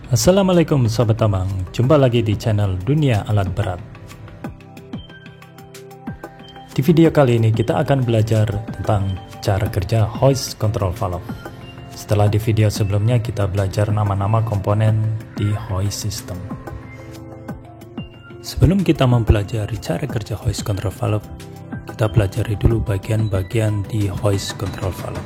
Assalamualaikum Sobat Tambang, jumpa lagi di channel Dunia Alat Berat. Di video kali ini kita akan belajar tentang cara kerja hoist control valve. Setelah di video sebelumnya kita belajar nama-nama komponen di hoist system. Sebelum kita mempelajari cara kerja hoist control valve, kita pelajari dulu bagian-bagian di hoist control valve.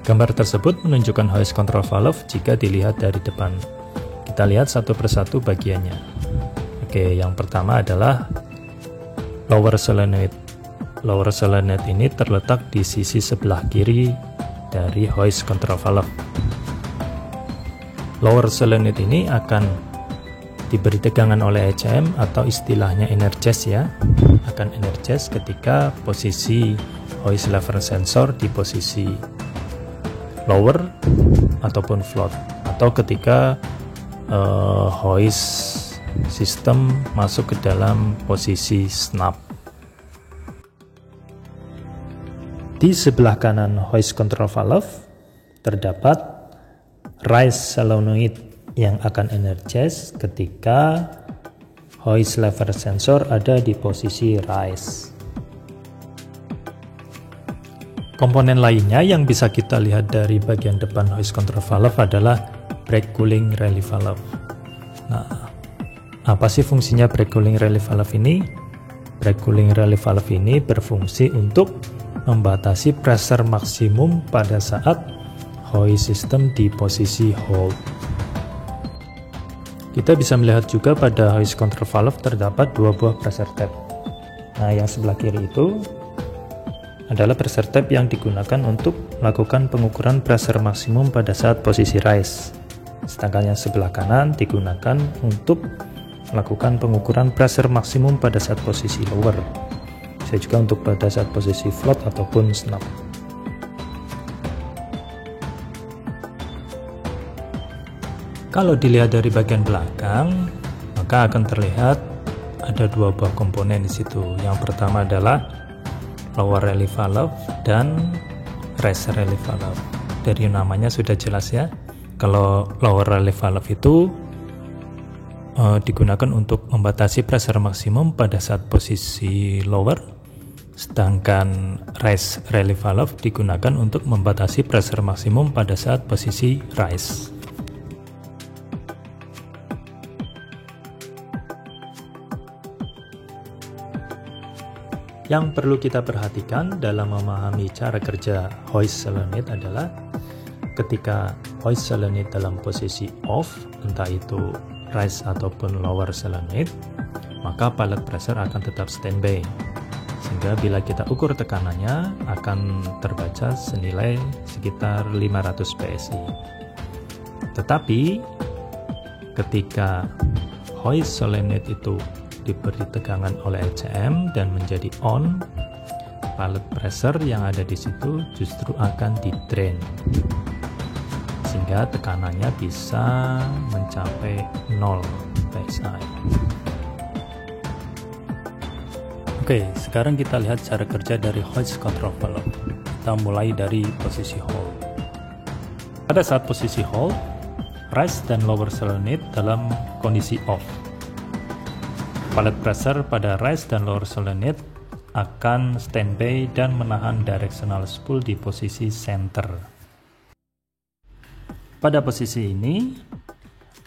Gambar tersebut menunjukkan hoist control valve jika dilihat dari depan. Kita lihat satu persatu bagiannya. Oke, yang pertama adalah lower solenoid. Lower solenoid ini terletak di sisi sebelah kiri dari hoist control valve. Lower solenoid ini akan diberi tegangan oleh ECM atau istilahnya energize ya. Akan energize ketika posisi hoist lever sensor di posisi lower ataupun float, atau ketika hoist system masuk ke dalam posisi snap. Di sebelah kanan hoist control valve terdapat rise solenoid yang akan energize ketika hoist lever sensor ada di posisi rise. Komponen lainnya yang bisa kita lihat dari bagian depan hoist control valve adalah brake cooling relay valve. Nah, apa sih fungsinya brake cooling relay valve ini? Brake cooling relay valve ini berfungsi untuk membatasi pressure maksimum pada saat hoist system di posisi hold. Kita bisa melihat juga pada hoist control valve terdapat dua buah pressure tab. Nah, yang sebelah kiri itu adalah pressure tab yang digunakan untuk melakukan pengukuran pressure maksimum pada saat posisi rise. Sedangkan yang sebelah kanan digunakan untuk melakukan pengukuran pressure maksimum pada saat posisi lower. Bisa juga untuk pada saat posisi float ataupun snap. Kalau dilihat dari bagian belakang, maka akan terlihat ada dua buah komponen di situ. Yang pertama adalah lower relay valve dan rise relay valve. Dari namanya sudah jelas ya, kalau lower relay valve itu digunakan untuk membatasi pressure maksimum pada saat posisi lower, sedangkan rise relay valve digunakan untuk membatasi pressure maksimum pada saat posisi rise. Yang perlu kita perhatikan dalam memahami cara kerja hoist solenoid adalah ketika hoist solenoid dalam posisi off, entah itu rise ataupun lower solenoid, maka pilot pressure akan tetap standby. Sehingga bila kita ukur tekanannya akan terbaca senilai sekitar 500 PSI. Tetapi ketika hoist solenoid itu diberi tegangan oleh ECM dan menjadi on, pilot pressure yang ada di situ justru akan di drain, sehingga tekanannya bisa mencapai 0 PSI. Oke, sekarang kita lihat cara kerja dari hoist control valve. Kita mulai dari posisi hold. Pada saat posisi hold, rise dan lower solenoid dalam kondisi off. Pilot pressure pada rise dan lower solenoid akan standby dan menahan directional spool di posisi center. Pada posisi ini,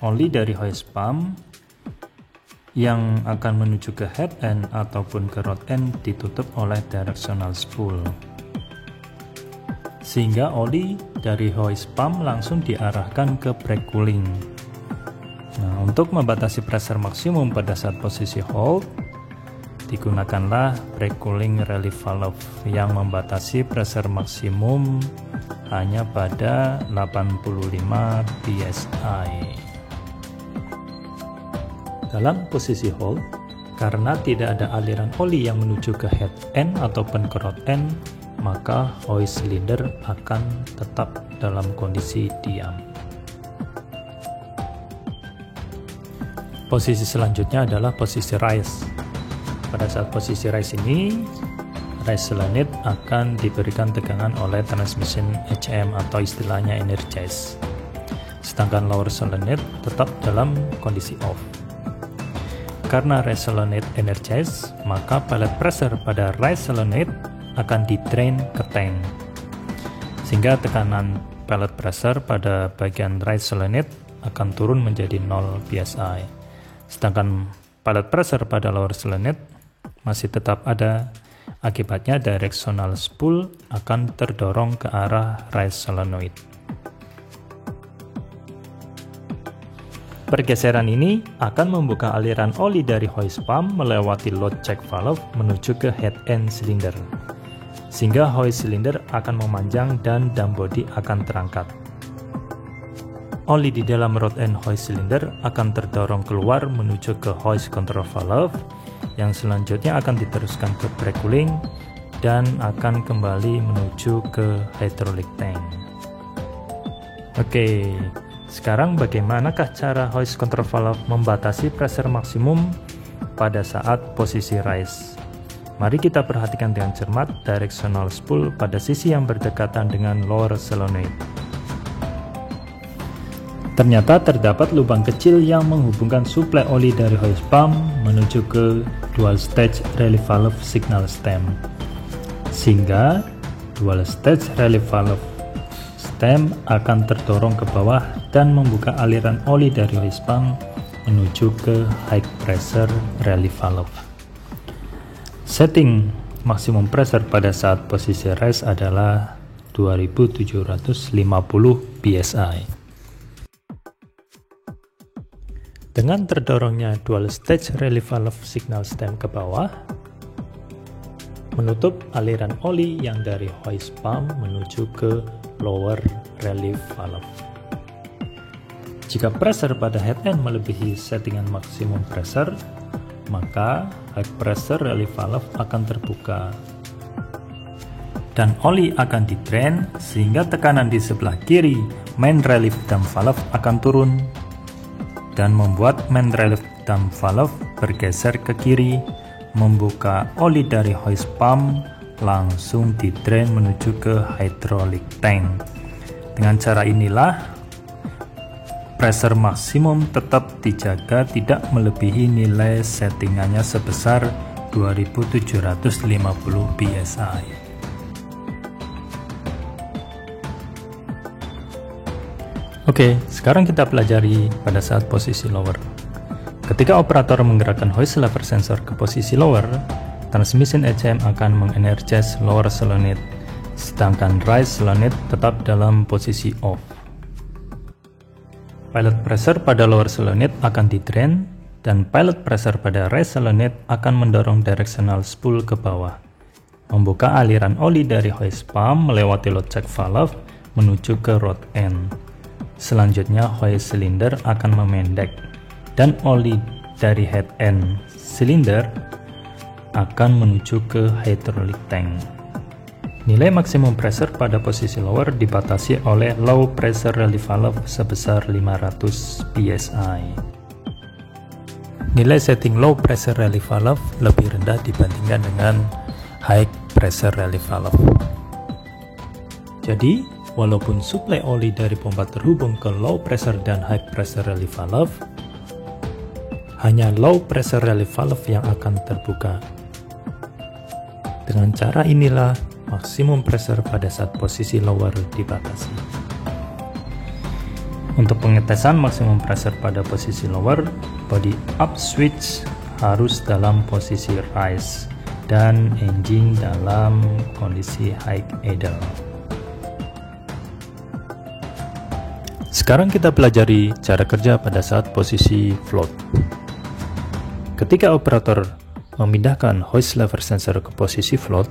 oli dari hoist pump yang akan menuju ke head end ataupun ke rod end ditutup oleh directional spool, sehingga oli dari hoist pump langsung diarahkan ke brake cooling. Nah, untuk membatasi pressure maksimum pada saat posisi hold, digunakanlah brake cooling relay valve yang membatasi pressure maksimum hanya pada 85 PSI. Dalam posisi hold, karena tidak ada aliran oli yang menuju ke head end ataupun ke rod end, maka hoist cylinder akan tetap dalam kondisi diam. Posisi selanjutnya adalah posisi rise. Pada saat posisi rise ini, rise solenoid akan diberikan tegangan oleh transmission HM atau istilahnya energize. Sedangkan lower solenoid tetap dalam kondisi off. Karena rise solenoid energize, maka pilot pressure pada rise solenoid akan di-drain ke tank. Sehingga tekanan pilot pressure pada bagian rise solenoid akan turun menjadi 0 psi. Sedangkan pilot pressure pada lower solenoid masih tetap ada, akibatnya directional spool akan terdorong ke arah rise solenoid. Pergeseran ini akan membuka aliran oli dari hose pump melewati load check valve menuju ke head end cylinder, sehingga hose cylinder akan memanjang dan dam body akan terangkat. Oli di dalam rod end hose cylinder akan terdorong keluar menuju ke hose control valve, yang selanjutnya akan diteruskan ke brake cooling dan akan kembali menuju ke hydraulic tank. Oke, sekarang bagaimanakah cara hose control valve membatasi pressure maksimum pada saat posisi rise? Mari kita perhatikan dengan cermat directional spool pada sisi yang berdekatan dengan lower solenoid. Ternyata terdapat lubang kecil yang menghubungkan suplai oli dari hose pump menuju ke dual stage relief valve signal stem, sehingga dual stage relief valve stem akan terdorong ke bawah dan membuka aliran oli dari hose pump menuju ke high pressure relief valve. Setting maksimum pressure pada saat posisi rise adalah 2750 psi. Dengan terdorongnya dual stage relief valve signal stem ke bawah, menutup aliran oli yang dari hose pump menuju ke lower relief valve. Jika pressure pada head end melebihi settingan maksimum pressure, maka high pressure relief valve akan terbuka dan oli akan di-drain, sehingga tekanan di sebelah kiri main relief dam valve akan turun dan membuat main relief dam valve bergeser ke kiri, membuka oli dari hose pump langsung di-drain menuju ke hydraulic tank. Dengan cara inilah pressure maksimum tetap dijaga tidak melebihi nilai settingannya sebesar 2750 psi. Oke, sekarang kita pelajari pada saat posisi lower. Ketika operator menggerakkan hose lever sensor ke posisi lower, transmission HM akan mengenergize lower solenoid, sedangkan rise solenoid tetap dalam posisi off. Pilot pressure pada lower solenoid akan di-drain, dan pilot pressure pada rise solenoid akan mendorong directional spool ke bawah, membuka aliran oli dari hose pump melewati load check valve menuju ke rod end. Selanjutnya hose cylinder akan memendek, dan oli dari head end cylinder akan menuju ke hydraulic tank. Nilai maksimum pressure pada posisi lower dibatasi oleh low pressure relief valve sebesar 500 psi. Nilai setting low pressure relief valve lebih rendah dibandingkan dengan high pressure relief valve. Jadi, walaupun suplai oli dari pompa terhubung ke low pressure dan high pressure relief valve, hanya low pressure relief valve yang akan terbuka. Dengan cara inilah, maksimum pressure pada saat posisi lower dibatasi. Untuk pengetesan maksimum pressure pada posisi lower, body up switch harus dalam posisi rise dan engine dalam kondisi high idle. Sekarang kita pelajari cara kerja pada saat posisi float. Ketika operator memindahkan hose lever sensor ke posisi float,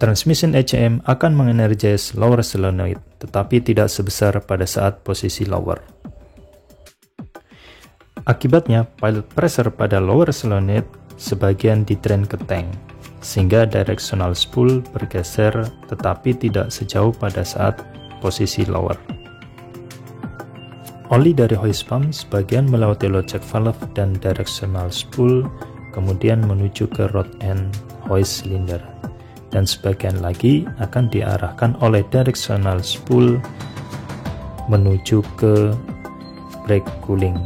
transmission HM akan mengenergize lower solenoid, tetapi tidak sebesar pada saat posisi lower. Akibatnya, pilot pressure pada lower solenoid sebagian di-drain ke tank, sehingga directional spool bergeser tetapi tidak sejauh pada saat posisi lower. Oli dari hose pump sebagian melewati load check valve dan directional spool, kemudian menuju ke rod end hoist cylinder, dan sebagian lagi akan diarahkan oleh directional spool menuju ke brake cooling.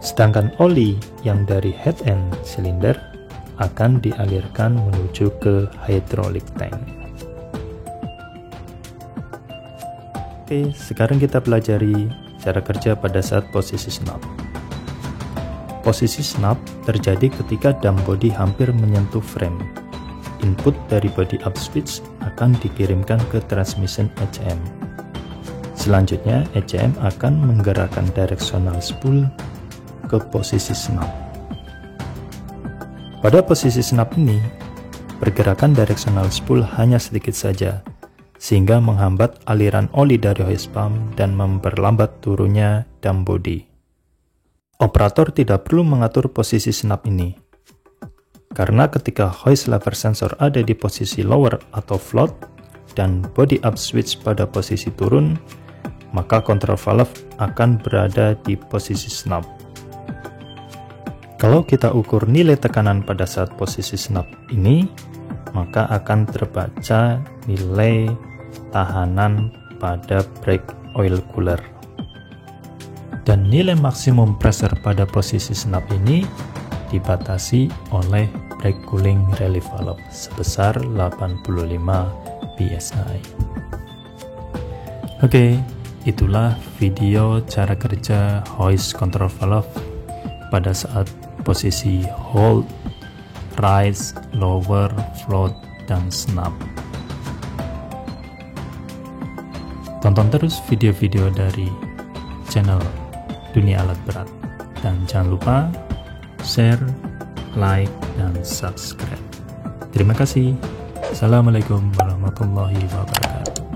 Sedangkan oli yang dari head end cylinder akan dialirkan menuju ke hydraulic tank. Oke, sekarang kita pelajari cara kerja pada saat posisi snap. Posisi snap terjadi ketika dam body hampir menyentuh frame. Input dari body up switch akan dikirimkan ke transmission ECM. Selanjutnya, ECM akan menggerakkan directional spool ke posisi snap. Pada posisi snap ini, pergerakan directional spool hanya sedikit saja, sehingga menghambat aliran oli dari hoist pump dan memperlambat turunnya dam body. Operator tidak perlu mengatur posisi snap ini, karena ketika hoist lever sensor ada di posisi lower atau float dan body up switch pada posisi turun, maka control valve akan berada di posisi snap. Kalau kita ukur nilai tekanan pada saat posisi snap ini, maka akan terbaca nilai tahanan pada brake oil cooler. Dan nilai maksimum pressure pada posisi snap ini dibatasi oleh brake cooling relief valve sebesar 85 psi. Oke, itulah video cara kerja hoist control valve pada saat posisi hold, rise, lower, float, dan snap. Tonton terus video-video dari channel Dunia Alat Berat, dan jangan lupa share, like, dan subscribe. Terima kasih. Assalamualaikum warahmatullahi wabarakatuh.